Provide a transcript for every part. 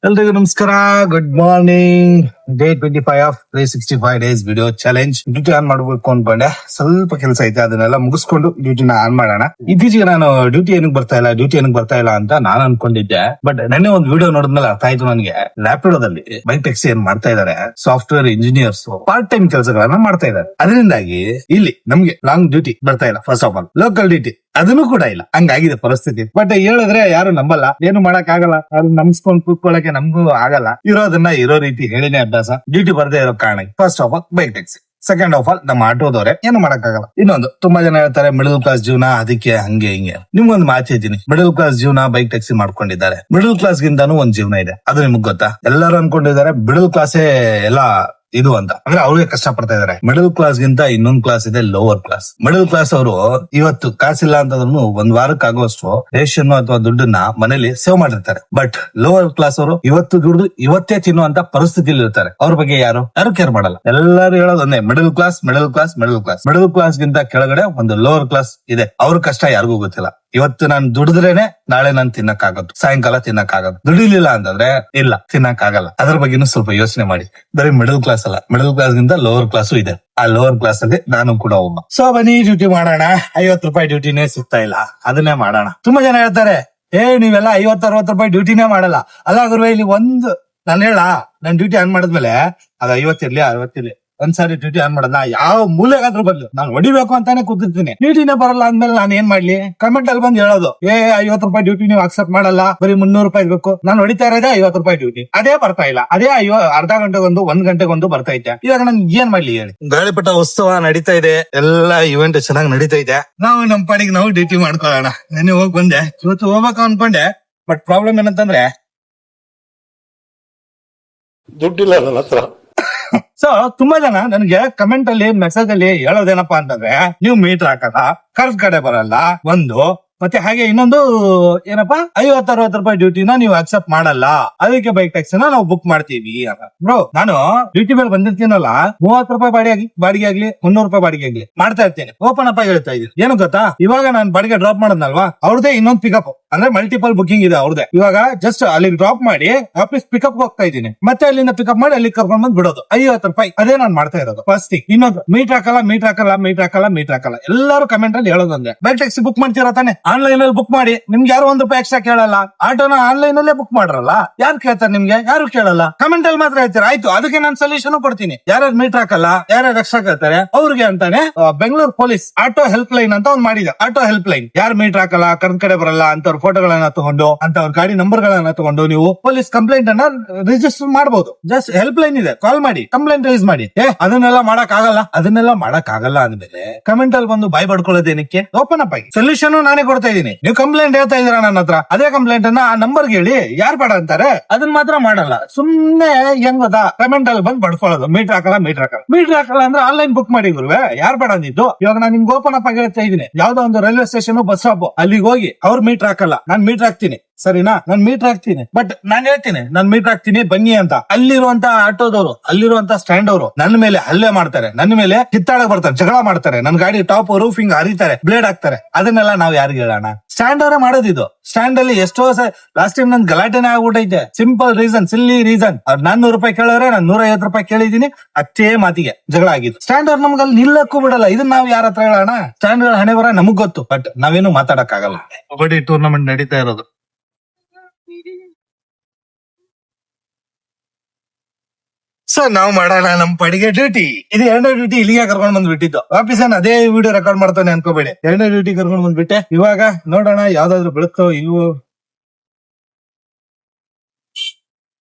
ಎಲ್ರಿಗೂ ನಮಸ್ಕಾರ. Good morning. Day 25 of 365 days video challenge. Duty on ಮಾಡ್ಬೇಕು ಅನ್ಕೊಂಡೆ, ಸ್ವಲ್ಪ ಕೆಲಸ ಐತೆ, ಅದನ್ನೆಲ್ಲ ಮುಗಿಸ್ಕೊಂಡು ಡ್ಯೂಟಿನ ಆನ್ ಮಾಡೋಣ. ಇತ್ತೀಚೆಗೆ ನಾನು ಡ್ಯೂಟಿ ಏನಕ್ಕೆ ಬರ್ತಾ ಇಲ್ಲ ಅಂತ ನಾನು ಅನ್ಕೊಂಡಿದ್ದೆ. ಬಟ್ ನೆನ್ನೆ ಒಂದು ವಿಡಿಯೋ ನೋಡಿದ್ಮೇಲೆ ಅರ್ಥ ಆಯ್ತು ನನಗೆ. ಲ್ಯಾಪ್ಟಾಪದಲ್ಲಿ ಬೈಕ್ ಟ್ಯಾಕ್ಸಿ ಏನ್ ಮಾಡ್ತಾ ಇದಾರೆ, ಸಾಫ್ಟ್ವೇರ್ ಇಂಜಿನಿಯರ್ಸ್ ಪಾರ್ಟ್ ಟೈಮ್ ಕೆಲಸಗಳನ್ನ ಮಾಡ್ತಾ ಇದ್ದಾರೆ. ಅದರಿಂದಾಗಿ ಇಲ್ಲಿ ನಮ್ಗೆ ಲಾಂಗ್ ಡ್ಯೂಟಿ ಬರ್ತಾ ಇಲ್ಲ. First of all local duty ಅದನ್ನು ಕೂಡ ಇಲ್ಲ. ಹಂಗಾಗಿದೆ ಪರಿಸ್ಥಿತಿ. ಬಟ್ ಹೇಳಿದ್ರೆ ಯಾರು ನಂಬಲ್ಲ, ಏನು ಮಾಡಕ್ ಆಗಲ್ಲ. ಅದು ನಮ್ಸ್ಕೊಂಡ್ ಕೂತ್ಕೊಳ್ಳಕ್ಕೆ ನಮಗೂ ಆಗಲ್ಲ. ಇರೋದನ್ನ ಇರೋ ರೀತಿ ಹೇಳಿನೇ ಅಭ್ಯಾಸ. ಡ್ಯೂಟಿ ಬರ್ದೇ ಇರೋ ಕಾರಣ first of all bike taxi, second half all ನಮ್ಮ ಆಟೋದವ್ರೆ ಏನು ಮಾಡಕ್ಕಾಗಲ್ಲ. ಇನ್ನೊಂದು ತುಂಬಾ ಜನ ಹೇಳ್ತಾರೆ ಮಿಡಲ್ ಕ್ಲಾಸ್ ಜೀವನ, ಅದಕ್ಕೆ ಹಂಗೆ ಹಿಂಗೆ. ನಿಮ್ಗೊಂದು ಮಾತು ಹೇಳ್ತೀನಿ, ಮಿಡಲ್ ಕ್ಲಾಸ್ ಜೀವನ ಬೈಕ್ ಟ್ಯಾಕ್ಸಿ ಮಾಡ್ಕೊಂಡಿದ್ದಾರೆ. ಮಿಡಲ್ ಕ್ಲಾಸ್ ಗಿಂತಾನು ಒಂದ್ ಜೀವನ ಇದೆ, ಅದು ನಿಮ್ಗೆ ಗೊತ್ತಾ? ಎಲ್ಲರೂ ಅನ್ಕೊಂಡಿದ್ದಾರೆ ಮಿಡಲ್ ಕ್ಲಾಸೇ ಎಲ್ಲ ಇದು ಅಂತ. ಅಂದ್ರೆ ಅವ್ರಿಗೆ ಕಷ್ಟ ಪಡ್ತಾ ಇದಾರೆ. ಮಿಡಲ್ ಕ್ಲಾಸ್ ಗಿಂತ ಇನ್ನೊಂದು ಕ್ಲಾಸ್ ಇದೆ, ಲೋವರ್ ಕ್ಲಾಸ್. ಮಿಡಲ್ ಕ್ಲಾಸ್ ಅವರು ಇವತ್ತು ಕಾಸಿಲ್ಲ ಅಂತಂದ್ರೂ ಒಂದ್ ವಾರಕ್ಕೆ ಆಗುವಷ್ಟು ರೇಷನ್ ಅಥವಾ ದುಡ್ಡನ್ನ ಮನೇಲಿ ಸೇವ್ ಮಾಡಿರ್ತಾರೆ. ಬಟ್ ಲೋವರ್ ಕ್ಲಾಸ್ ಅವರು ಇವತ್ತು ದುಡ್ದು ಇವತ್ತೇ ತಿನ್ನುವಂತ ಪರಿಸ್ಥಿತಿಲಿ ಇರ್ತಾರೆ. ಅವ್ರ ಬಗ್ಗೆ ಯಾರು ಕೇರ್ ಮಾಡಲ್ಲ. ಎಲ್ಲರೂ ಹೇಳೋದು ಒಂದೇ, middle class middle class middle class. Middle class ಗಿಂತ ಕೆಳಗಡೆ ಒಂದು ಲೋವರ್ ಕ್ಲಾಸ್ ಇದೆ. ಅವ್ರ ಕಷ್ಟ ಯಾರಿಗೂ ಗೊತ್ತಿಲ್ಲ. ಇವತ್ತು ನಾನು ದುಡಿದ್ರೇನೆ ನಾಳೆ ನಾನು ತಿನ್ನಕ್ಕಾಗದು, ಸಾಯಂಕಾಲ ತಿನ್ನಕ್ಕಾಗದು. ದುಡಿಲಿಲ್ಲ ಅಂತಂದ್ರೆ ಇಲ್ಲ, ತಿನ್ನಕ್ಕಾಗಲ್ಲ. ಅದ್ರ ಬಗ್ಗೆನೂ ಸ್ವಲ್ಪ ಯೋಚನೆ ಮಾಡಿ. ಬರೀ ಮಿಡಲ್ ಕ್ಲಾಸ್ ಅಲ್ಲ, ಮಿಡಲ್ ಕ್ಲಾಸ್ ಗಿಂತ ಲೋವರ್ ಕ್ಲಾಸು ಇದೆ. ಆ ಲೋವರ್ ಕ್ಲಾಸ್ ಅಲ್ಲಿ ನಾನು ಕೂಡ ಒಬ್ಬ. ಸೊ ಬನ್ನಿ ಡ್ಯೂಟಿ ಮಾಡೋಣ. 50 ರೂಪಾಯಿ ಡ್ಯೂಟಿನೇ ಸಿಗ್ತಾ ಇಲ್ಲ, ಅದನ್ನೇ ಮಾಡೋಣ. ತುಂಬಾ ಜನ ಹೇಳ್ತಾರೆ, ನೀವೆಲ್ಲ 50-60 ರೂಪಾಯಿ ಡ್ಯೂಟಿನೇ ಮಾಡಲ್ಲ. ಅಲ್ಲ ಗುರುವೆ, ಇಲ್ಲಿ ಒಂದು ನಾನು ನನ್ ಡ್ಯೂಟಿ ಆನ್ ಮಾಡಿದ್ಮೇಲೆ ಅದು 50 ಇರ್ಲಿ 60 ಇರ್ಲಿ, ಒಂದ್ಸಾರಿ ಡ್ಯೂಟಿ ಆನ್ ಮಾಡೋದ ಯಾವ ಮೂಲೆಗಾದ್ರೂ ಬರ್ಲಿ, ನಾನು ಹೊಡಿಬೇಕು ಅಂತಾನೆ ಕೂತಿರ್ತೀನಿ. ಡ್ಯೂಟಿನೇ ಬರಲ್ಲ ಅಂದ್ಮೇಲೆ ನಾನು ಏನ್ ಮಾಡ್ಲಿ? ಕಮೆಂಟ್ ಅಲ್ಲಿ ಬಂದು ಹೇಳೋದು, 50 ರೂಪಾಯಿ ಡ್ಯೂಟಿ ನೀವು ಅಕ್ಸೆಪ್ಟ್ ಮಾಡಲ್ಲ, ಬರೀ 300 ರೂಪಾಯಿ ಬೇಕು. ನಾನು ಹೊಡಿತಾ ಇರೋದೇ 50 ರೂಪಾಯಿ ಡ್ಯೂಟಿ, ಅದೇ ಬರ್ತಾ ಇಲ್ಲ. ಅದೇ ಅರ್ಧ ಗಂಟೆಗೊಂದು 1 ಗಂಟೆಗೊಂದು ಬರ್ತಾ ಇದ್ದೆ. ಇವಾಗ ನನ್ ಏನ್ ಮಾಡ್ಲಿ ಹೇಳಿ? ಗಾಳಿಪಟ ಉತ್ಸವ ನಡೀತಾ ಇದೆ, ಎಲ್ಲಾ ಇವೆಂಟ್ ಚೆನ್ನಾಗಿ ನಡೀತಾ ಇದೆ. ನಾವು ನಮ್ ಪಾಡಿಗೆ ನಾವು ಡ್ಯೂಟಿ ಮಾಡ್ಕೊಳ್ಳೋಣ. ನೆನ್ನೆ ಹೋಗ್ ಬಂದೆ, ಇವತ್ತು ಹೋಗ್ಬೇಕು ಅನ್ಕೊಂಡೆ. ಬಟ್ ಪ್ರಾಬ್ಲಮ್ ಏನಂತಂದ್ರೆ ದುಡ್ಡಿಲ್ಲ ನನ್ನ ಹತ್ರ. ಸೊ ತುಂಬಾ ಜನ ನನಗೆ ಕಮೆಂಟ್ ಅಲ್ಲಿ ಮೆಸೇಜ್ ಅಲ್ಲಿ ಹೇಳೋದೇನಪ್ಪಾ ಅಂತಂದ್ರೆ, ನೀವು ಮೀಟರ್ ಹಾಕಲ್ಲ, ಖರ್ಚು ಕಡೆ ಬರಲ್ಲ ಒಂದು, ಮತ್ತೆ ಹಾಗೆ ಇನ್ನೊಂದು ಏನಪ್ಪಾ, 50-60 ರೂಪಾಯಿ ಡ್ಯೂಟಿನ ನೀವು ಅಕ್ಸೆಪ್ಟ್ ಮಾಡಲ್ಲ, ಅದಕ್ಕೆ ಬೈಕ್ ಟ್ಯಾಕ್ಸಿನ ನಾವು ಬುಕ್ ಮಾಡ್ತೀವಿ ಅಂತ. ಬ್ರೋ, ನಾನು ಡ್ಯೂಟಿ ಮೇಲೆ ಬಂದಿರ್ತೀನಲ್ಲ, 30 ರೂಪಾಯಿ ಬಾಡಿಗೆ ಆಗ್ಲಿ 300 ರೂಪಾಯಿ ಬಾಡಿಗೆ ಆಗ್ಲಿ ಮಾಡ್ತಾ ಇರ್ತೇನೆ. ಓಪನ್ ಅಪ್ ಆಗಿ ಹೇಳ್ತಾ ಇದೀನಿ. ಏನು ಗೊತ್ತಾ, ಇವಾಗ ನಾನು ಬಾಡಿಗೆ ಡ್ರಾಪ್ ಮಾಡೋದ್ನಲ್ವಾ, ಅವ್ರದೇ ಇನ್ನೊಂದು ಪಿಕಪ್, ಅಂದ್ರೆ ಮಲ್ಟಿಪಲ್ ಬುಕಿಂಗ್ ಇದೆ ಅವ್ರದೇ. ಇವಾಗ ಜಸ್ಟ್ ಅಲ್ಲಿ ಡ್ರಾಪ್ ಮಾಡಿ ವಾಪಸ್ ಪಿಕಪ್ ಹೋಗ್ತಾ ಇದ್ದೀನಿ, ಮತ್ತೆ ಅಲ್ಲಿಂದ ಪಿಕಪ್ ಮಾಡಿ ಅಲ್ಲಿ ಕರ್ಕೊಂಡ್ ಬಂದ್ ಬಿಡೋದು. 50 ರೂಪಾಯಿ, ಅದೇ ನಾನು ಮಾಡ್ತಾ ಇರೋದು. First thing. ಇನ್ನೊಂದು, ಮೀಟರ್ ಹಾಕಲ್ಲ. ಎಲ್ಲರೂ ಕಮೆಂಟ್ ಅಲ್ಲಿ ಹೇಳೋದಂದ್ರೆ, ಬೈಕ್ ಟ್ಯಾಕ್ಸಿ ಬುಕ್ ಮಾಡ್ತೀರಾ ತಾನೆ, ಆನ್ಲೈನ್ ಅಲ್ಲಿ ಬುಕ್ ಮಾಡಿ, ನಿಮ್ಗೆ ಯಾರು 1 ರೂಪಾಯಿ ಎಕ್ಸ್ಟ್ರಾ ಕೇಳಲ್ಲ. ಆಟೋನ ಆನ್ಲೈನ್ ಅಲ್ಲೇ ಬುಕ್ ಮಾಡ್ರಲ್ಲ, ಯಾರು ಕೇಳ್ತಾರೆ ನಿಮ್ಗೆ? ಯಾರು ಕೇಳಲ್ಲ. ಕಮೆಂಟ್ ಅಲ್ಲಿ ಮಾತ್ರ ಹೇಳ್ತೀರಾ. ಆಯ್ತು, ಅದಕ್ಕೆ ನಾನು ಸೊಲ್ಯೂಷನ್ ಕೊಡ್ತೀನಿ. ಯಾರ್ಯಾರು ಮೀಟರ್ ಹಾಕಲ್ಲ, ಯಾರ್ಯಾರು ಎಕ್ಸ್ಟ್ರಾ ಕೇಳ್ತಾರೆ ಅವ್ರಿಗೆ ಅಂತಾನೆ Bengaluru police auto help line ಅಂತ ಒಂದು ಮಾಡಿದೆ. ಆಟೋ ಹೆಲ್ಪ್ ಲೈನ್, ಯಾರು ಮೀಟರ್ ಹಾಕಲ್ಲ, ಕರ್ನ ಕಡೆ ಬರಲ್ಲ ಅಂತವ್ರ ಫೋಟೋಗಳನ್ನ ತಗೊಂಡು, ಅಂತವ್ರ ಗಾಡಿ ನಂಬರ್ ಗಳನ್ನ ತಗೊಂಡು ನೀವು ಪೊಲೀಸ್ ಕಂಪ್ಲೇಂಟ್ ಅನ್ನ ರಿಜಿಸ್ಟರ್ ಮಾಡಬಹುದು. ಜಸ್ಟ್ ಹೆಲ್ಪ್ ಲೈನ್ ಇದೆ, ಕಾಲ್ ಮಾಡಿ ಕಂಪ್ಲೇಂಟ್ ರೈಸ್ ಮಾಡಿ. ಅದನ್ನೆಲ್ಲ ಮಾಡಕ್ ಆಗಲ್ಲ ಅಂದ್ಮೇಲೆ ಕಮೆಂಟ್ ಅಲ್ಲಿ ಬಂದು ಬಾಯ್ ಬಡ್ಕೊಳ್ಳೋದೇನಕ್ಕೆ? ಓಪನ್ ಅಪ್ ಆಗಿ ಸೊಲ್ಯೂಷನ್ ನಾನೇ ಕೊಡ್ತಾ ಇದೀನಿ. ನೀವು ಕಂಪ್ಲೇಂಟ್ ಹೇಳ್ತಾ ಇದೀರಾ ನನ್ನ ಹತ್ರ, ಅದೇ ಕಂಪ್ಲೇಂಟ್ ಅನ್ನ ಆ ನಂಬರ್ ಹೇಳಿ, ಯಾರು ಬೇಡ ಅಂತಾರೆ ಅದನ್ನ ಮಾತ್ರ ಮಾಡಲ್ಲ. ಸುಮ್ನೆ ಹೆಂಗ್ ಗೊತ್ತಾ, ಕಮೆಂಟ್ ಅಲ್ಲಿ ಬಂದು ಬಡ್ಕೊಳ್ಳೋದು, ಮೀಟರ್ ಹಾಕಲ್ಲ ಅಂದ್ರೆ ಆನ್ಲೈನ್ ಬುಕ್ ಮಾಡಿ ಗುರುವೆ, ಯಾರು ಬೇಡ ಅಂದಿದ್ದು. ಇವಾಗ ನಾನು ನಿಮ್ಗೆ ಓಪನ್ ಅಪ್ ಆಗಿ ಹೇಳ್ತಾ ಇದೀನಿ, ಯಾವ್ದೋ ಒಂದು ರೈಲ್ವೆ ಸ್ಟೇಷನ್ ಬಸ್ ಸ್ಟಾಪ್, ಅಲ್ಲಿಗೆ ಹೋಗಿ ಅವ್ರು ಮೀಟರ್ ಹಾಕಲ್ಲ, ನಾನ್ ಮೀಟರ್ ಹಾಕ್ತೀನಿ, ಸರಿನಾ? ನಾನ್ ಮೀಟರ್ ಹಾಕ್ತೀನಿ. ಬಟ್ ನಾನ್ ಹೇಳ್ತೀನಿ ನಾನ್ ಮೀಟರ್ ಹಾಕ್ತೀನಿ ಬನ್ನಿ ಅಂತ. ಅಲ್ಲಿರುವಂತ ಆಟೋದವರು, ಅಲ್ಲಿರುವಂತ ಸ್ಟ್ಯಾಂಡ್ ಅವರು ನನ್ನ ಮೇಲೆ ಹಲ್ಲೆ ಮಾಡ್ತಾರೆ, ನನ್ನ ಮೇಲೆ ಕಿತ್ತಾಡಕ್ ಬರ್ತಾರೆ, ಜಗಳ ಮಾಡ್ತಾರೆ, ನನ್ ಗಾಡಿ ಟಾಪ್ ರೂಫಿಂಗ್ ಹರಿತಾರೆ, ಬ್ಲೇಡ್ ಹಾಕ್ತಾರೆ. ಅದನ್ನೆಲ್ಲ ನಾವ್ ಯಾರಿಗೆ ಹೇಳೋಣ? ಸ್ಟ್ಯಾಂಡ್ ಅವರೇ ಮಾಡೋದಿದು. ಸ್ಟ್ಯಾಂಡ್ ಅಲ್ಲಿ ಎಷ್ಟೋ ಲಾಸ್ಟ್ ಟೈಮ್ ನನ್ ಗಲಾಟೆನೇ ಆಗ್ಬಿಟ್ಟೈತೆ. Simple reason, silly reason. ಅವ್ರು 400 ರೂಪಾಯಿ ಕೇಳೋರೆ, ನಾನು 150 ರೂಪಾಯಿ ಕೇಳಿದೀನಿ, ಅಷ್ಟೇ ಮಾತಿಗೆ ಜಗಳ ಆಗಿದ್ದು. ಸ್ಟ್ಯಾಂಡ್ ಅವ್ರು ನಮ್ಗೆ ಅಲ್ಲಿ ನಿಲ್ಲಕ್ಕೂ ಬಿಡಲ್ಲ. ಇದನ್ನ ನಾವ್ ಯಾರ ಹತ್ರ ಹೇಳೋಣ? ಸ್ಟ್ಯಾಂಡ್ ಗಳ ಹಣೆ ಬರ ನಮಗ್ ಗೊತ್ತು, ಬಟ್ ನಾವೇನು ಮಾತಾಡಕ್ ಆಗಲ್ಲ. ಕಬಡ್ಡಿ ಟೂರ್ನಮೆಂಟ್ ನಡೀತಾ ಇರೋದು. ಸೊ ನಾವ್ ಮಾಡೋಣ ನಮ್ ಪಡಿಗೆ ಡ್ಯೂಟಿ. ಇದು 2ನೇ ಡ್ಯೂಟಿ ಇಲ್ಲಿಗೆ ಕರ್ಕೊಂಡ್ ಬಂದ್ಬಿಟ್ಟಿದ್ದು. ವಾಪಸ್ ಅದೇ ವಿಡಿಯೋ ರೆಕಾರ್ಡ್ ಮಾಡ್ತಾನೆ ಅನ್ಕೋಬೇಡಿ. 2ನೇ ಡ್ಯೂಟಿ ಕರ್ಕೊಂಡ್ ಬಂದ್ಬಿಟ್ಟೆ. ಇವಾಗ ನೋಡೋಣ ಯಾವ್ದಾದ್ರು ಬೆಳಕೋ ಇವು.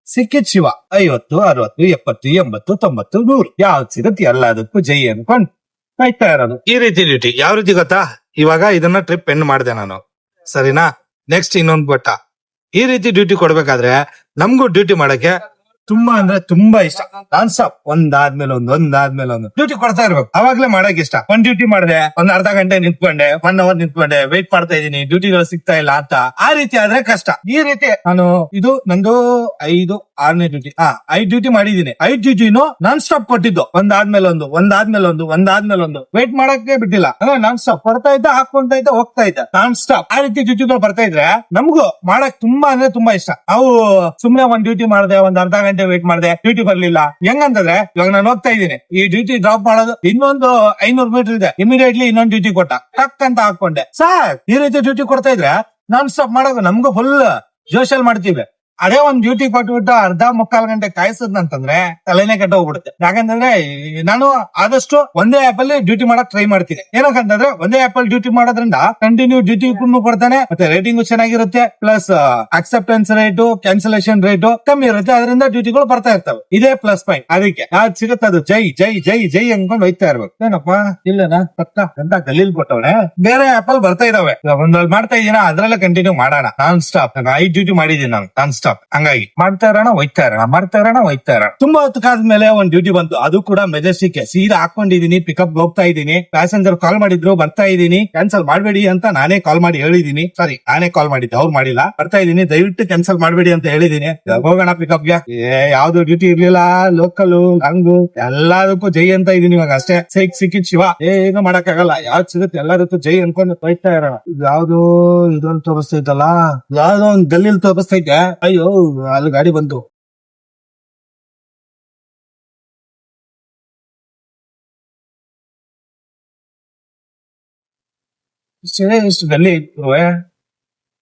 ಸಿಕ್ಕಿದ್ ಶಿವ 50, 60, 70, 80, 90, 100 ಯಾವ್ದು ಸಿಗತ್ತೆ ಎಲ್ಲದಕ್ಕೂ ಜೈ ಅನ್ಕೊಂಡ್ ಕಾಯ್ತಾ ಇರೋದು. ಈ ರೀತಿ ಡ್ಯೂಟಿ ಯಾವ ರೀತಿ ಗೊತ್ತಾ? ಇವಾಗ ಇದನ್ನ ಟ್ರಿಪ್ ಎಂಡ್ ಮಾಡಿದೆ ನಾನು, ಸರಿನಾ? ನೆಕ್ಸ್ಟ್ ಇನ್ನೊಂದು ಈ ರೀತಿ ಡ್ಯೂಟಿ ಕೊಡ್ಬೇಕಾದ್ರೆ ನಮ್ಗೂ ಡ್ಯೂಟಿ ಮಾಡಕ್ಕೆ ತುಂಬಾ ಅಂದ್ರೆ ತುಂಬಾ ಇಷ್ಟ. ನಾನ್ ಸ್ಟಾಪ್ ಒಂದಾದ್ಮೇಲೆ ಒಂದು ಡ್ಯೂಟಿ ಕೊಡ್ತಾ ಇರ್ಬೇಕು, ಅವಾಗ್ಲೇ ಮಾಡಕ್ ಇಷ್ಟ. ಒಂದ್ ಡ್ಯೂಟಿ ಮಾಡಿದೆ, ಒಂದ್ ಅರ್ಧ ಗಂಟೆ ನಿಂತ್ಕೊಂಡೆ, 1 hour ನಿಂತ್ಕೊಂಡೆ, ವೇಟ್ ಮಾಡ್ತಾ ಇದೀನಿ, ಡ್ಯೂಟಿಗಳು ಸಿಗ್ತಾ ಇಲ್ಲ ಅಂತ. ಆ ರೀತಿ ಆದ್ರೆ ಕಷ್ಟ. ಈ ರೀತಿ ನಾನು ಇದು ನಂದು 5-6ನೇ ಡ್ಯೂಟಿ. 5 ಡ್ಯೂಟಿ ಮಾಡಿದೀನಿ. 5 ಡ್ಯೂಟಿನೂ ನಾನ್ ಸ್ಟಾಪ್ ಕೊಟ್ಟಿದ್ದು, ಒಂದಾದ್ಮೇಲೆ ಒಂದು ವೇಟ್ ಮಾಡಕ್ಕೆ ಬಿಟ್ಟಿಲ್ಲ. ಅಂದ್ರೆ ನಾನ್ ಸ್ಟಾಪ್ ಕೊಡ್ತಾ ಇದ್ದ, ಹಾಕೊಂತ ಇದ್ದ, ಹೋಗ್ತಾ ಇದ್ದ, ನಾನ್ ಸ್ಟಾಪ್. ಆ ರೀತಿ ಡ್ಯೂಟಿಗಳು ಬರ್ತಾ ಇದ್ರೆ ನಮಗೂ ಮಾಡಕ್ ತುಂಬಾ ಅಂದ್ರೆ ತುಂಬಾ ಇಷ್ಟ. ನಾವು ಸುಮ್ನೆ ಒಂದ್ ಡ್ಯೂಟಿ ಮಾಡಿದೆ, ಒಂದ್ ಅರ್ಧ ಗಂಟೆ ವೇಟ್ ಮಾಡಿದೆ, ಡ್ಯೂಟಿ ಬರ್ಲಿಲ್ಲ. ಹೆಂಗಂತಂದ್ರೆ ಇವಾಗ ನಾನು ಹೋಗ್ತಾ ಇದ್ದೀನಿ, ಈ ಡ್ಯೂಟಿ ಡ್ರಾಪ್ ಮಾಡೋದು ಇನ್ನೊಂದು 500 ಮೀಟರ್ ಇದೆ, ಇಮಿಡಿಯೇಟ್ಲಿ ಇನ್ನೊಂದು ಡ್ಯೂಟಿ ಕೊಟ್ಟ, ಟಕ್ ಅಂತ ಹಾಕೊಂಡೆ ಸಾಕ್. ಈ ರೀತಿ ಡ್ಯೂಟಿ ಕೊಡ್ತಾ ಇದ್ರೆ ನಾನ್ ಸ್ಟಾಪ್ ಮಾಡೋದು ನಮ್ಗೂ ಫುಲ್ ಜೋಶಲ್ಲಿ ಮಾಡ್ತೀವಿ. ಅದೇ ಒಂದ್ ಡ್ಯೂಟಿ ಕೊಟ್ಬಿಟ್ಟು ಅರ್ಧ ಮುಕ್ಕಾಲ್ ಗಂಟೆ ಕಾಯಿಸದ್ನಂತಂದ್ರೆ ತಲೆನೇ ಕೆಟ್ಟ ಹೋಗ್ಬಿಡುತ್ತೆ. ಯಾಕಂತಂದ್ರೆ ನಾನು ಆದಷ್ಟು ಒಂದೇ ಆಪ್ ಅಲ್ಲಿ ಡ್ಯೂಟಿ ಮಾಡಕ್ ಟ್ರೈ ಮಾಡ್ತೀನಿ. ಏನಕ್ಕಂತಂದ್ರೆ ಒಂದೇ ಆಪ್ ಅಲ್ಲಿ ಡ್ಯೂಟಿ ಮಾಡೋದ್ರಿಂದ ಕಂಟಿನ್ಯೂ ಡ್ಯೂಟಿ ಕೊಡ್ತಾನೆ, ಮತ್ತೆ ರೇಟಿಂಗ್ ಚೆನ್ನಾಗಿರುತ್ತೆ, plus acceptance rate, cancellation rate ಕಮ್ಮಿ ಇರುತ್ತೆ. ಅದರಿಂದ ಡ್ಯೂಟಿಗಳು ಬರ್ತಾ ಇರ್ತವೆ. ಇದೇ ಪ್ಲಸ್ ಪಾಯಿಂಟ್. ಅದಕ್ಕೆ ಯಾವ್ದು ಸಿಗುತ್ತೆ ಅದು ಜೈ ಜೈ ಜೈ ಜೈ ಅನ್ಕೊಂಡು ಹೋಯ್ತಾ ಇರ್ಬೇಕು. ಏನಪ್ಪ ಇಲ್ಲನಾ ಪಕ್ಕ ಅಂತ ಗಲೀಲ್ ಕೊಟ್ಟವಳೆ. ಬೇರೆ ಆಪ್ ಅಲ್ಲಿ ಬರ್ತಾ ಇದಾವೆ, ಒಂದಲ್ಲಿ ಮಾಡ್ತಾ ಇದೀನ, ಅದ್ರಲ್ಲೇ ಕಂಟಿನ್ಯೂ ಮಾಡೋಣ. ನಾನ್ ಸ್ಟಾಪ್ 5 ಡ್ಯೂಟಿ ಮಾಡಿದೀನಿ ನಾನು ನಾನ್ ಸ್ಟಾಪ್. ಹಂಗಾಗಿ ಮಾಡ್ತಾ ಇರೋಣ, ಹೋಯ್ತಾ ಇರೋಣ. ತುಂಬಾ ಹೊತ್ತಾದ್ಮೇಲೆ ಒಂದ್ ಡ್ಯೂಟಿ ಬಂತು, ಅದು ಕೂಡ ಮೆಜೆಸ್ಟಿಕ್. ಸೀದಾ ಹಾಕೊಂಡಿದೀನಿ, ಪಿಕಪ್ ಹೋಗ್ತಾ ಇದೀನಿ. ಪ್ಯಾಸೆಂಜರ್ ಕಾಲ್ ಮಾಡಿದ್ರು, ಬರ್ತಾ ಇದೀನಿ, ಕ್ಯಾನ್ಸಲ್ ಮಾಡ್ಬೇಡಿ ಅಂತ ನಾನೇ ಕಾಲ್ ಮಾಡಿ ಹೇಳಿದೀನಿ. ಸಾರಿ, ನಾನೇ ಕಾಲ್ ಮಾಡಿದ್ದೆ, ಅವ್ರು ಮಾಡಿಲ್ಲ. ಬರ್ತಾ ಇದೀನಿ, ದಯವಿಟ್ಟು ಕ್ಯಾನ್ಸಲ್ ಮಾಡ್ಬೇಡಿ ಅಂತ ಹೇಳಿದೀನಿ. ಹೋಗೋಣ ಪಿಕಪ್ಗೆ. ಯಾವ್ದು ಡ್ಯೂಟಿ ಇರ್ಲಿಲ್ಲ, ಲೋಕಲ್ ಹಂಗು ಎಲ್ಲದಕ್ಕೂ ಜೈ ಅಂತ ಇದೀನಿ ಇವಾಗ ಅಷ್ಟೇ. ಸಿಕ್ಕಿದ್ ಶಿವ, ಏನು ಮಾಡಕ್ ಆಗಲ್ಲ. ಯಾವ್ದು ಸಿಗುತ್ತೆ ಎಲ್ಲದಕ್ಕೂ ಜೈ ಅನ್ಕೊಂಡು ಹೋಯ್ತಾ ಇರೋಣ. ಯಾವ್ದು ಇದೊಂದು ತೋರಿಸ್ತೈತಲ್ಲ, ಯಾವ್ದೋ ಒಂದ್ ಗಲ್ಲಿಲ್ ತೋರಿಸ್ತೈತೆ. ಅಯ್ಯೋ ಅಲ್ಲಿ ಗಾಡಿ ಬಂತು. ಇಷ್ಟು ಗಲ್ಲಿ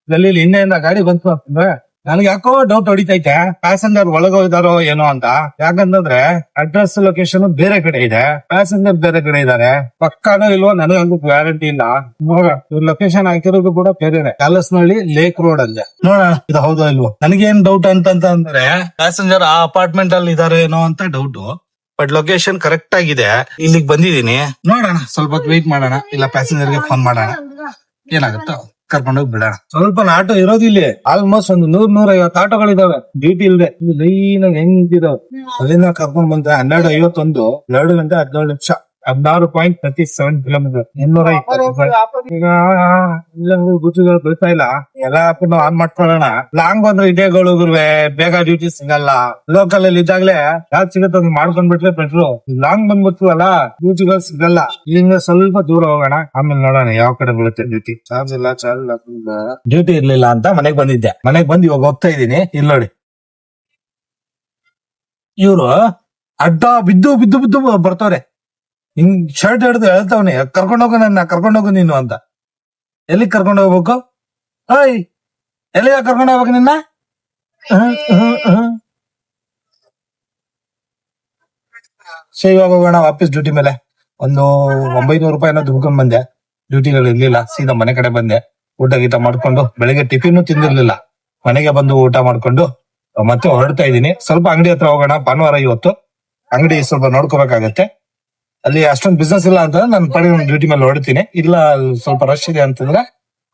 ಗಲ್ಲಿಲಿ ಹಿಂದೆಯಿಂದ ಗಾಡಿ ಬಂತು ಅಂತಂದ್ರೆ ನನಗೆ ಯಾಕೋ ಡೌಟ್ ಹೊಡಿತೈತೆ, ಪ್ಯಾಸೆಂಜರ್ ಒಳಗೋಗಿದಾರೋ ಏನೋ ಅಂತ. ಯಾಕಂತಂದ್ರೆ ಅಡ್ರೆಸ್ ಲೊಕೇಶನ್ ಬೇರೆ ಕಡೆ ಇದೆ, ಪ್ಯಾಸೆಂಜರ್ ಬೇರೆ ಕಡೆ ಇದಾರೆ. ಪಕ್ಕಾನೋ ಇಲ್ವೋ ನನಗಂತೂ ಗ್ಯಾರಂಟಿ ಇಲ್ಲ. ಲೊಕೇಶನ್ ಹಾಕಿರೋದು ಕೂಡ ಬೇರೆ, ಕ್ಯಾಲಸ್ನಹಳ್ಳಿ ಲೇಕ್ ರೋಡ್ ಅಲ್ಲೇ. ನೋಡೋಣ ಇದು ಹೌದೋ ಇಲ್ವೋ. ನನಗೇನ್ ಡೌಟ್ ಅಂತಂದ್ರೆ ಪ್ಯಾಸೆಂಜರ್ ಆ ಅಪಾರ್ಟ್ಮೆಂಟ್ ಅಲ್ಲಿ ಇದಾರೆ ಏನೋ ಅಂತ ಡೌಟ್. ಬಟ್ ಲೊಕೇಶನ್ ಕರೆಕ್ಟ್ ಆಗಿದೆ. ಇಲ್ಲಿಗೆ ಬಂದಿದೀನಿ, ನೋಡೋಣ ಸ್ವಲ್ಪ ಹೊತ್ತು ವೆಯ್ಟ್ ಮಾಡೋಣ, ಇಲ್ಲ ಪ್ಯಾಸೆಂಜರ್ ಗೆ ಫೋನ್ ಮಾಡೋಣ, ಏನಾಗುತ್ತೋ ಕರ್ಕೊಂಡೋಗಿ ಬಿಡೋಣ. ಸ್ವಲ್ಪ ಆಟೋ ಇರೋದು ಇಲ್ಲಿ ಆಲ್ಮೋಸ್ಟ್ ಒಂದು 100-150 ಆಟೋಗಳಿದಾವೆ ಡ್ಯೂಟಿ ಇಲ್ದೆ. ಲೈನ್ ಹೆಂಗಿದಾವೆ. ಅಲ್ಲಿಂದ ಕರ್ಕೊಂಡ್ ಬಂದ್ರೆ 12:51, 2 ಗಂಟೆ 17 ನಿಮಿಷ, 16.37 ಕಿಲೋಮೀಟರ್, 220. ಈಗ ಗುರುಗಳು ಬೀಳ್ತಾ ಇಲ್ಲ, ಎಲ್ಲ ನಾವು ಆನ್ ಮಾಡ್ಕೊಳ್ಳೋಣ. ಲಾಂಗ್ ಬಂದ್ರೆ ಇದೇ ಗೋಳುಗುರುವೆ, ಬೇಗ ಡ್ಯೂಟಿ ಸಿಗಲ್ಲ. ಲೋಕಲ್ ಅಲ್ಲಿ ಇದ್ದಾಗ್ಲೇ ಯಾವ್ದು ಸಿಗುತ್ತೆ ಅದು ಮಾಡ್ಕೊಂಡ್ಬಿಟ್ರೆ ಬೆಟ್ರು. ಲಾಂಗ್ ಬಂದ್ಬಿಡ್ತೀವಲ್ಲ, ಡ್ಯೂಟಿಗಳು ಸಿಗಲ್ಲ. ಇಲ್ಲಿಂದ ಸ್ವಲ್ಪ ದೂರ ಹೋಗೋಣ, ಆಮೇಲೆ ನೋಡೋಣ ಯಾವ ಕಡೆ ಬೀಳುತ್ತೆ ಡ್ಯೂಟಿ. ಚಾರ್ಜ್ ಡ್ಯೂಟಿ ಇರ್ಲಿಲ್ಲ ಅಂತ ಮನೆಗ್ ಬಂದಿದ್ದೆ. ಮನೆಗ್ ಬಂದು ಇವಾಗ ಹೋಗ್ತಾ ಇದೀನಿ. ಇಲ್ಲಿ ನೋಡಿ, ಇವ್ರು ಅಡ್ಡ ಬಿದ್ದು ಬಿದ್ದು ಬಿದ್ದು ಬರ್ತವ್ರೆ. ಹಿಂಗ್ ಶರ್ಟ್ ಹಿಡ್ದು ಹೇಳ್ತಾವ್ನೆ, ಕರ್ಕೊಂಡೋಗು ನೀನು ಅಂತ. ಎಲ್ಲಿಗ್ ಕರ್ಕೊಂಡ್ ಹೋಗ್ಬೇಕು? ಓಯ್, ಎಲ್ಲಿಗ ಕರ್ಕೊಂಡ್ ಹೋಗ್ಬೇಕು ನಿನ್ನ? ಇವಾಗ ಹೋಗೋಣ ವಾಪಸ್ ಡ್ಯೂಟಿ ಮೇಲೆ. ಒಂದು 900 ರೂಪಾಯಿನ ದುಡ್ಕೊಂಡ್ ಬಂದೆ. ಡ್ಯೂಟಿಗಳು ಇರ್ಲಿಲ್ಲ, ಸೀದಾ ಮನೆ ಕಡೆ ಬಂದೆ. ಊಟ ಗೀಟ ಮಾಡ್ಕೊಂಡು, ಬೆಳಿಗ್ಗೆ ಟಿಫಿನ್ ತಿಂದಿರ್ಲಿಲ್ಲ, ಮನೆಗೆ ಬಂದು ಊಟ ಮಾಡ್ಕೊಂಡು ಮತ್ತೆ ಹೊರಡ್ತಾ ಇದೀನಿ. ಸ್ವಲ್ಪ ಅಂಗಡಿ ಹತ್ರ ಹೋಗೋಣ, ಭಾನುವಾರ ಇವತ್ತು. ಅಂಗಡಿ ಸ್ವಲ್ಪ ನೋಡ್ಕೋಬೇಕಾಗತ್ತೆ. ಅಲ್ಲಿ ಅಷ್ಟೊಂದು ಬಿಸ್ನೆಸ್ ಇಲ್ಲ ಅಂತಂದ್ರೆ ನಾನು ಪಡೆ ಡ್ಯೂಟಿ ಮೇಲೆ ಹೊರಡ್ತೀನಿ. ಇಲ್ಲ ಸ್ವಲ್ಪ ರಶ್ ಇದೆ ಅಂತಂದ್ರೆ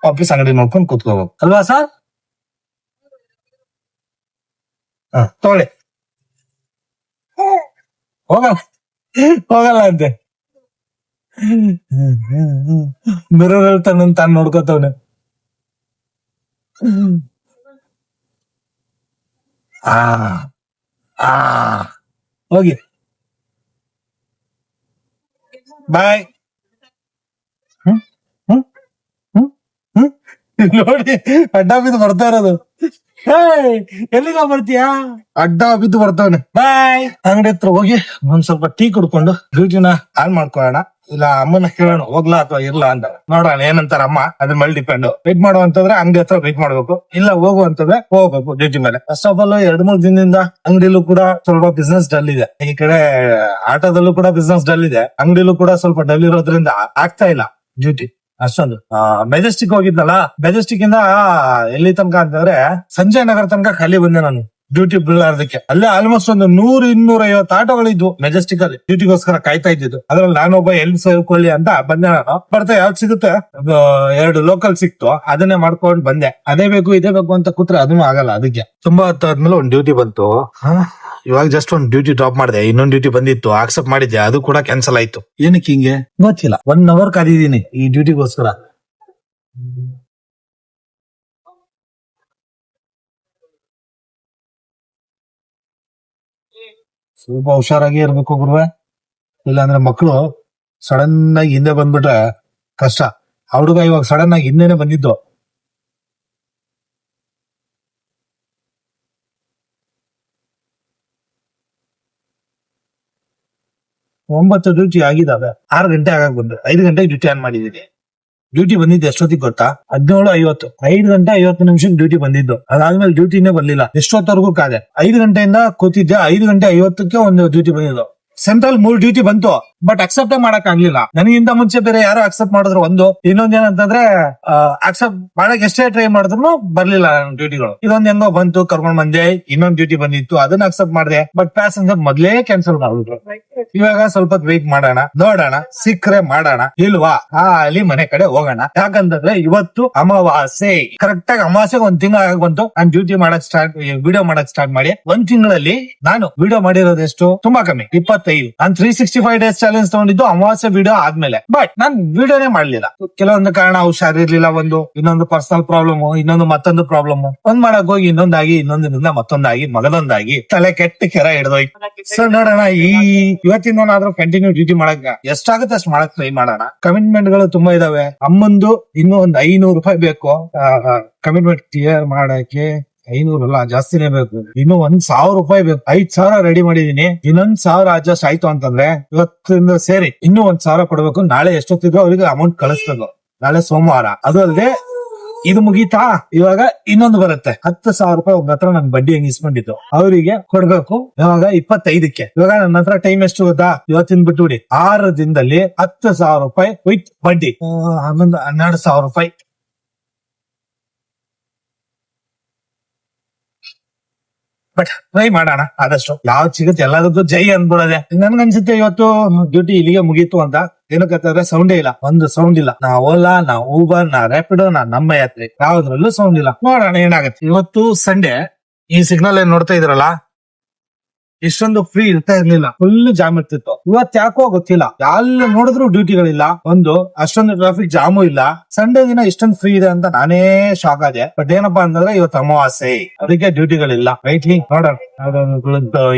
ವಾಪಸ್ ಅಂಗಡಿ ನೋಡ್ಕೊಂಡು ಕೂತ್ಕೋಬೇಕು ಅಲ್ವಾ ಸರ್? ತಗೊಳ್ಳಿ. ಹೋಗಲ್ಲ ಅಂತೆ. ಮಿರರ್ ತಾನು ನೋಡ್ಕೋತವ್ನೆ. ಹೋಗಿ ಬಾಯ್. ನೋಡಿ ಅಡ್ಡ ಬಿದ್ದು ಬರ್ತಾ ಇರೋದು. ಎಲ್ಲಿಗ ಬರ್ತೀಯಾ? ಅಡ್ಡ ಬಿದ್ದು ಬರ್ತವನೆ. ಬಾಯ್. ಅಂಗಡಿ ಹತ್ರ ಹೋಗಿ ಒಂದ್ ಸ್ವಲ್ಪ ಟೀ ಕುಡ್ಕೊಂಡು ಡ್ಯೂಟಿನ ಆನ್ ಮಾಡ್ಕೊಳ್ಳೋಣ. ಇಲ್ಲ ಅಮ್ಮನ ಕೇಳೋಣ ಹೋಗ್ಲಾ ಅಥವಾ ಇರ್ಲಾ ಅಂತ. ನೋಡೋಣ ಏನಂತಾರ ಅಮ್ಮ, ಅದ್ರ ಮೇಲೆ ಡಿಪೆಂಡ್. ವೇಟ್ ಮಾಡುವಂತಂದ್ರೆ ಅಂಗಡಿ ಹತ್ರ ವೇಟ್ ಮಾಡ್ಬೇಕು, ಇಲ್ಲ ಹೋಗುವಂತಂದ್ರೆ ಹೋಗ್ಬೇಕು ಡ್ಯೂಟಿ ಮೇಲೆ. ಫಸ್ಟ್ ಆಫ್ ಆಲ್ 2-3 ದಿನದಿಂದ ಅಂಗಡಿಲೂ ಕೂಡ ಸ್ವಲ್ಪ ಬಿಸ್ನೆಸ್ ಡಲ್ ಇದೆ. ಈ ಕಡೆ ಆಟೋದಲ್ಲೂ ಕೂಡ ಬಿಸ್ನೆಸ್ ಡಲ್ ಇದೆ, ಅಂಗಡಿಲೂ ಕೂಡ ಸ್ವಲ್ಪ ಡಲ್ ಇರೋದ್ರಿಂದ ಆಗ್ತಾ ಇಲ್ಲ ಡ್ಯೂಟಿ ಅಷ್ಟೊಂದು. ಮೆಜೆಸ್ಟಿಕ್ ಹೋಗಿದ್ನಲ್ಲ, ಮೆಜೆಸ್ಟಿಕ್ ಇಂದ ಎಲ್ಲಿ ತನಕ ಅಂತಂದ್ರೆ ಸಂಜಯ್ ನಗರ ತನಕ ಖಾಲಿ ಬಂದೆ ನಾನು. ಡ್ಯೂಟಿ ಬೀಳಾರ್ದಕ್ಕೆ. ಅಲ್ಲೇ ಆಲ್ಮೋಸ್ಟ್ ಒಂದು 100-250 ಆಟೋಗಳಿದ್ವು ಮೆಜೆಸ್ಟಿಕ್ ಅಲ್ಲಿ ಡ್ಯೂಟಿಗೋಸ್ಕರ ಕಾಯ್ತಾ ಇದ್ದಿದ್ದು. ಅದ್ರಲ್ಲಿ ನಾನೊಬ್ಬ ಎಲ್ಲಿ ಸೇರ್ಕೊಳ್ಳಿ ಅಂತ ಬಂದೆ. ನಾನು ಬರ್ತಾ ಯಾವ್ದು ಸಿಗುತ್ತೆ, 2 ಲೋಕಲ್ ಸಿಕ್ತು, ಅದನ್ನೇ ಮಾಡ್ಕೊಂಡು ಬಂದೆ. ಅದೇ ಬೇಕು ಇದೇ ಬೇಕು ಅಂತ ಕೂತ್ರೆ ಅದನ್ನು ಆಗಲ್ಲ. ಅದಕ್ಕೆ ತುಂಬಾ ಹೊತ್ತಾದ್ಮೇಲೆ ಒಂದ್ ಡ್ಯೂಟಿ ಬಂತು. ಇವಾಗ ಜಸ್ಟ್ ಒಂದ್ ಡ್ಯೂಟಿ ಡ್ರಾಪ್ ಮಾಡಿದೆ, ಇನ್ನೊಂದ್ ಡ್ಯೂಟಿ ಬಂದಿತ್ತು, ಆಕ್ಸೆಪ್ಟ್ ಮಾಡಿದ್ದೆ, ಅದು ಕೂಡ ಕ್ಯಾನ್ಸಲ್ ಆಯ್ತು. ಏನಕ್ಕೆ ಹಿಂಗೆ ಗೊತ್ತಿಲ್ಲ. 1 ಅವರ್ ಕಾದಿದ್ದೀನಿ ಈ ಡ್ಯೂಟಿಗೋಸ್ಕರ. ಸ್ವಲ್ಪ ಹುಷಾರಾಗಿ ಇರ್ಬೇಕು ಗುರುವೆ, ಇಲ್ಲಾಂದ್ರೆ ಮಕ್ಕಳು ಸಡನ್ ಆಗಿ ಹಿಂದೆ ಬಂದ್ಬಿಟ್ರೆ ಕಷ್ಟ. ಆ ಹುಡುಗ ಇವಾಗ ಸಡನ್ ಆಗಿ ಹಿಂದೆನೆ ಬಂದಿದ್ದು. ಒಂಬತ್ತು ಡ್ಯೂಟಿ ಆಗಿದಾವೆ, 6 ಗಂಟೆ ಆಗಕ್ ಬಂದು 5 ಗಂಟೆಗೆ ಡ್ಯೂಟಿ ಆನ್ ಮಾಡಿದೀನಿ. ಡ್ಯೂಟಿ ಬಂದಿದ್ದು ಎಷ್ಟೊತ್ತಿಗೆ ಗೊತ್ತಾ? 17:50. 5 ಗಂಟೆ 50 ನಿಮಿಷಕ್ಕೆ ಡ್ಯೂಟಿ ಬಂದಿದ್ದು. ಅದಾದ್ಮೇಲೆ ಡ್ಯೂಟಿನೇ ಬರ್ಲಿಲ್ಲ. ಎಷ್ಟೊತ್ತವರೆಗೂ ಕಾದೆ. 5 ಗಂಟೆಯಿಂದ ಕೂತಿದ್ದೆ. 5 ಗಂಟೆ 50ಕ್ಕೆ ಒಂದು ಡ್ಯೂಟಿ ಬಂದಿದ್ದು. ಸೆಂಟ್ರಲ್ 3 ಡ್ಯೂಟಿ ಬಂತು, ಬಟ್ ಅಕ್ಸೆಪ್ಟ್ ಮಾಡಕ್ ಆಗ್ಲಿಲ್ಲ. ನನಗಿಂತ ಮುಂಚೆ ಬೇರೆ ಯಾರೋ ಅಕ್ಸೆಪ್ಟ್ ಮಾಡಿದ್ರು. ಇನ್ನೊಂದ್ ಏನಂತಂದ್ರೆ ಅಕ್ಸೆಪ್ಟ್ ಮಾಡಕ್ ಎಷ್ಟೇ ಟ್ರೈ ಮಾಡಿದ್ರು ಬರ್ಲಿಲ್ಲ ನನ್ನ ಡ್ಯೂಟಿಗಳು. ಇದೊಂದ್ ಹೆಂಗೋ ಬಂತು, ಕರ್ಕೊಂಡ್ ಬಂದೆ. ಇನ್ನೊಂದ್ ಡ್ಯೂಟಿ ಬಂದಿತ್ತು, ಅದನ್ನ ಅಕ್ಸೆಪ್ಟ್ ಮಾಡಿದೆ. ಬಟ್ ಪ್ಯಾಸೆಂಜರ್ ಮೊದ್ಲೇ ಕ್ಯಾನ್ಸಲ್ ಮಾಡ್ಬಿಟ್ರು. ಇವಾಗ ಸ್ವಲ್ಪ ವೇಟ್ ಮಾಡೋಣ, ನೋಡೋಣ, ಸಿಕ್ಕ್ರೆ ಮಾಡೋಣ, ಇಲ್ವಾ ಅಲ್ಲಿ ಮನೆ ಕಡೆ ಹೋಗೋಣ. ಯಾಕಂತಂದ್ರೆ ಇವತ್ತು ಅಮಾವಾಸ್ಯೆ. ಕರೆಕ್ಟ್ ಆಗಿ ಅಮಾವಾಸ್ಯೆಗೆ 1 ತಿಂಗಳು ಆಗ ಬಂತು ನಾನು ಡ್ಯೂಟಿ ಮಾಡಕ್ ವಿಡಿಯೋ ಮಾಡಕ್ ಸ್ಟಾರ್ಟ್ ಮಾಡಿ. 1 ತಿಂಗಳಲ್ಲಿ ನಾನು ವಿಡಿಯೋ ಮಾಡಿರೋದು ಎಷ್ಟು? ತುಂಬಾ ಕಮ್ಮಿ, 25. ನಾನು 365 ಡೇಸ್ ಚಾಲೆಂಜ್ ತಗೊಂಡಿದ್ದು ಅಮಾವಾಸ್ಯೆ ವಿಡಿಯೋ ಆದ್ಮೇಲೆ. ಬಟ್ ನಾನ್ ವಿಡಿಯೋನೇ ಮಾಡ್ಲಿಲ್ಲ. ಕೆಲವೊಂದು ಕಾರಣ, ಹುಷಾರಿರ್ಲಿಲ್ಲ, ಇನ್ನೊಂದು ಪರ್ಸನಲ್ ಪ್ರಾಬ್ಲಮ್, ಇನ್ನೊಂದು ಮತ್ತೊಂದು ಪ್ರಾಬ್ಲಮ್. ಒಂದ್ ಮಾಡಕ್ ಹೋಗಿ ಇನ್ನೊಂದಾಗಿ, ಇನ್ನೊಂದಿನಿಂದ ಮತ್ತೊಂದಾಗಿ, ಮಗದೊಂದಾಗಿ ತಲೆ ಕೆಟ್ಟ ಕೆರ ಹಿಡ್ದೋಯ್ತು. ಸೊ ನೋಡೋಣ, ಇವತ್ತಿಂದನಾದ್ರೂ ಕಂಟಿನ್ಯೂ ಡ್ಯೂಟಿ ಮಾಡಕ್ ಎಷ್ಟಾಗುತ್ತೆ ಅಷ್ಟು ಮಾಡಕ್ ಟ್ರೈ ಮಾಡೋಣ. ಕಮಿಟ್ಮೆಂಟ್ ಗಳು ತುಂಬಾ ಇದಾವೆ. ಅಮ್ಮಂದು ಇನ್ನೂ ಒಂದ್ 500 ರೂಪಾಯಿ ಬೇಕು ಕಮಿಟ್ಮೆಂಟ್ ಕ್ಲಿಯರ್ ಮಾಡಕ್ಕೆ. 500 ಅಲ್ಲ, ಜಾಸ್ತಿನೇ ಬೇಕು. ಇನ್ನು 1,000 ರೂಪಾಯಿ ಬೇಕು. 5,000 ರೆಡಿ ಮಾಡಿದೀನಿ. ಇನ್ನೊಂದ್ 1,000 ಅಡ್ಜಸ್ಟ್ ಆಯ್ತು ಅಂತಂದ್ರೆ ಇವತ್ತಿಂದ ಸೇರಿ ಇನ್ನೂ 1,000 ಕೊಡ್ಬೇಕು. ನಾಳೆ ಎಷ್ಟೊತ್ತಿದ್ರು ಅವ್ರಿಗೆ ಅಮೌಂಟ್ ಕಳಿಸ್ಬೇಕು. ನಾಳೆ ಸೋಮವಾರ. ಅದು ಅಲ್ಲದೆ ಇದು ಮುಗೀತಾ, ಇವಾಗ ಇನ್ನೊಂದು ಬರುತ್ತೆ. 10,000 ರೂಪಾಯಿ ಒಬ್ಬ ಹತ್ರ ನನ್ ಬಡ್ಡಿ ಹೆಂಗ್ ಇಸ್ಕೊಂಡಿದ್ದು ಅವರಿಗೆ ಕೊಡ್ಬೇಕು. ಇವಾಗ 25ಕ್ಕೆ. ಇವಾಗ ನನ್ನ ಹತ್ರ ಟೈಮ್ ಎಷ್ಟು ಗೊತ್ತಾ? ಇವತ್ತಿನ ಬಿಟ್ಟುಬಿಡಿ, 6 ದಿನದಲ್ಲಿ 10,000 ರೂಪಾಯಿ ವಿತ್ ಬಡ್ಡಿ. 12,000 ರೂಪಾಯಿ. ಬಟ್ ಟ್ರೈ ಮಾಡೋಣ ಆದಷ್ಟು. ಯಾವ್ದು ಸಿಗುತ್ತೆ ಎಲ್ಲದಕ್ಕೂ ಜೈ ಅಂದ್ಬಿಡೋದೆ. ನನ್ಗನ್ಸುತ್ತೆ ಇವತ್ತು ಡ್ಯೂಟಿ ಇಲ್ಲಿಗೆ ಮುಗೀತು ಅಂತ. ಏನಕ್ಕಂತಂದ್ರೆ ಸೌಂಡೇ ಇಲ್ಲ, ಒಂದು ಸೌಂಡ್ ಇಲ್ಲ. ನಾ ಓಲಾ, ನಾ ಊಬರ್, ನಾ ರ್ಯಾಪಿಡೋ, ನಾ ನಮ್ಮ ಯಾತ್ರೆ, ಯಾವ್ದ್ರಲ್ಲೂ ಸೌಂಡ್ ಇಲ್ಲ. ನೋಡೋಣ ಏನಾಗುತ್ತೆ. ಇವತ್ತು ಸಂಡೇ. ಈ ಸಿಗ್ನಲ್ ಏನ್ ನೋಡ್ತಾ ಇದ್ರಲ್ಲ, ಇಷ್ಟೊಂದು ಫ್ರೀ ಇರ್ತಾ ಇರ್ಲಿಲ್ಲ, ಫುಲ್ ಜಾಮ್ ಇರ್ತಿತ್ತು. ಇವತ್ ಯಾಕೋ ಗೊತ್ತಿಲ್ಲ, ಎಲ್ಲ ನೋಡಿದ್ರು ಡ್ಯೂಟಿಗಳಿಲ್ಲ, ಅಷ್ಟೊಂದು ಟ್ರಾಫಿಕ್ ಜಾಮು ಇಲ್ಲ. ಸಂಡೇ ದಿನ ಇಷ್ಟೊಂದು ಫ್ರೀ ಇದೆ ಅಂತ ನಾನೇ ಶಾಕ್ ಆದೆ. ಬಟ್ ಏನಪ್ಪಾ ಅಂತಂದ್ರೆ ಇವತ್ತು ಅಮಾವಾಸ್ಯೆ, ಅದಕ್ಕೆ ಡ್ಯೂಟಿಗಳಿಲ್ಲ. ರೈಟ್ಲಿ ನೋಡೋಣ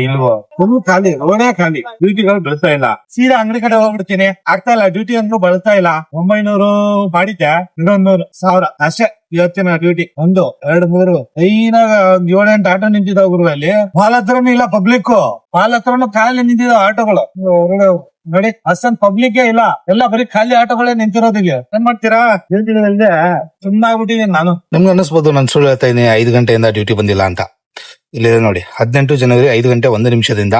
ಇಲ್ವೋ. ಫುಲ್ ಖಾಲಿ, ರೋಡೇ ಖಾಲಿ, ಡ್ಯೂಟಿಗಳು ಬೀಳ್ತಾ ಇಲ್ಲ. ಸೀದಾ ಅಂಗಡಿ ಕಡೆ ಹೋಗ್ಬಿಡ್ತೀನಿ, ಆಗ್ತಾ ಇಲ್ಲ. ಡ್ಯೂಟಿ ಅಂದ್ರೂ ಬಳಸ್ತಾ ಇಲ್ಲ. 900 ಮಾಡಿದ್ದೆ, 1,000 ಅಷ್ಟೇ ಇವತ್ತಿನ ಡ್ಯೂಟಿ. 1, 2, 3 ಐನಾಗ 7-8 ಆಟೋ ನಿಂತಿದ್ದಾವ ಗುರು. ಅಲ್ಲಿ ಮಾಲ್ ಹತ್ರನೂ ಇಲ್ಲ ಪಬ್ಲಿಕ್, ಮಾಲ್ ಹತ್ರನು ಖಾಲಿ ನಿಂತಿದ್ದಾವ ಆಟೋಗಳು. ನೋಡಿ, ಅಷ್ಟೊಂದು ಪಬ್ಲಿಕ್ ಇಲ್ಲ, ಎಲ್ಲ ಬರೀ ಖಾಲಿ ಆಟೋಗಳೇ ನಿಂತಿರೋದಿಲ್ಲ. ಏನ್ ಮಾಡ್ತೀರಾ? ಡ್ಯೂಟಿಗಳಿಂದ ಸುಮ್ಮನಾಗ್ಬಿಟ್ಟಿದ್ದೀನಿ ನಾನು. ನಿಮ್ಗೆ ಅನಿಸ್ಬೋದು ನಾನು ಸುಳ್ಳು ಹೇಳ್ತಾ ಇದೀನಿ, 5 ಗಂಟೆಯಿಂದ ಡ್ಯೂಟಿ ಬಂದಿಲ್ಲ ಅಂತ. ಇಲ್ಲಿದೆ ನೋಡಿ, 18 ಜನವರಿ 5 ಗಂಟೆ 1 ನಿಮಿಷದಿಂದ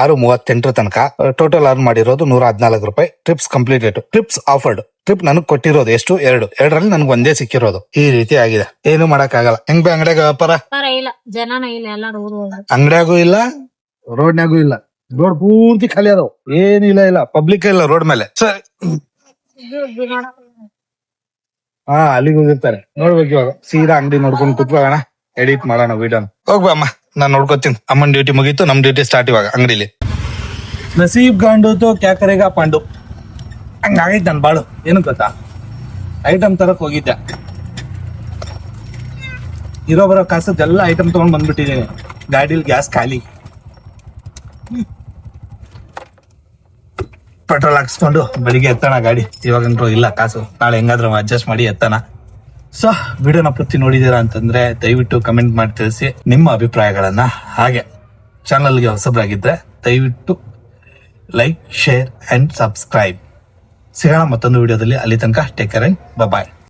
6:38 ತನಕ ಟೋಟಲ್ ಅರ್ನ್ ಮಾಡಿರೋದು 114 ರೂಪಾಯಿ. Trips completed, trips offered. Trip ನನಗ್ ಕೊಟ್ಟಿರೋದು ಎಷ್ಟು? 2ರಲ್ಲಿ ನನ್ಗೆ ಒಂದೇ ಸಿಕ್ಕಿರೋದು. ಈ ರೀತಿ ಆಗಿದೆ, ಏನು ಮಾಡಕ್ ಆಗಲ್ಲ. ಹೆಂಗ್ ಬಿ ಅಂಗಡಿಯಾಗ ವ್ಯಾಪಾರ ಇಲ್ಲ, ಜನನ ಇಲ್ಲ, ಎಲ್ಲ ಅಂಗಡಿಯಾಗೂ ಇಲ್ಲ, ರೋಡ್ನಾಗೂ ಇಲ್ಲ. ರೋಡ್ ಪೂರ್ತಿ ಖಾಲಿ ಅದಾವ, ಏನಿಲ್ಲ, ಪಬ್ಲಿಕ್ ಇಲ್ಲ ರೋಡ್ ಮೇಲೆ. ಸರಿ, ಅಲ್ಲಿಗೆ ಹೋಗಿರ್ತಾರೆ. ನೋಡ್ಬೇಕು ಇವಾಗ ಸೀದಾ ಅಂಗಡಿ ನೋಡ್ಕೊಂಡು ಕುತ್ಕೋಣ, ಎಡಿಟ್ ಮಾಡೋಣ ವಿಡಿಯೋನ. ಹೋಗ್ಬಾ ಅಮ್ಮ, ನಾನ್ ನೋಡ್ಕೊತೀನಿ. ಅಮ್ಮನ್ ಡ್ಯೂಟಿ ಮುಗೀತು, ನಮ್ ಡ್ಯೂಟಿ ಸ್ಟಾರ್ಟ್ ಇವಾಗ ಅಂಗಡಿಲಿ. ನಸೀಬ್ ಗಾಂಡು ಕ್ಯಾ ಕರೆಗಾ ಪಾಂಡು, ಹಂಗಾಗೈತೆ ನನ್ ಬಾಳು. ಏನು ಗೊತ್ತಾ, ಐಟಮ್ ತರಕ್ ಹೋಗಿದ್ದೆ, ಇರೋ ಬರೋ ಕಾಸದ್ದೆಲ್ಲ ಐಟಮ್ ತಗೊಂಡ್ ಬಂದ್ಬಿಟ್ಟಿದ್ದೀನಿ. ಗಾಡಿಲಿ ಗ್ಯಾಸ್ ಖಾಲಿ, ಪೆಟ್ರೋಲ್ ಹಾಕ್ಸ್ಕೊಂಡು ಬೆಳಿಗ್ಗೆ ಎತ್ತಣ ಗಾಡಿ. ಇವಾಗಂತೂ ಇಲ್ಲ ಕಾಸು, ನಾಳೆ ಹೆಂಗಾದ್ರೂ ಅಡ್ಜಸ್ಟ್ ಮಾಡಿ ಎತ್ತಣ. ಸೊ ವಿಡಿಯೋನ ಪೂರ್ತಿ ನೋಡಿದೀರಾ ಅಂತಂದ್ರೆ ದಯವಿಟ್ಟು ಕಮೆಂಟ್ ಮಾಡಿ ತಿಳಿಸಿ ನಿಮ್ಮ ಅಭಿಪ್ರಾಯಗಳನ್ನ. ಹಾಗೆ ಚಾನಲ್ಗೆ ಹೊಸಬರಾಗಿದ್ರೆ ದಯವಿಟ್ಟು ಲೈಕ್, ಶೇರ್ ಅಂಡ್ ಸಬ್ಸ್ಕ್ರೈಬ್. ಸಿಗೋಣ ಮತ್ತೊಂದು ವಿಡಿಯೋದಲ್ಲಿ. ಅಲ್ಲಿ ತನಕ ಟೇಕ್ ಕೇರ್ ಅಂಡ್ ಬಾಯ್.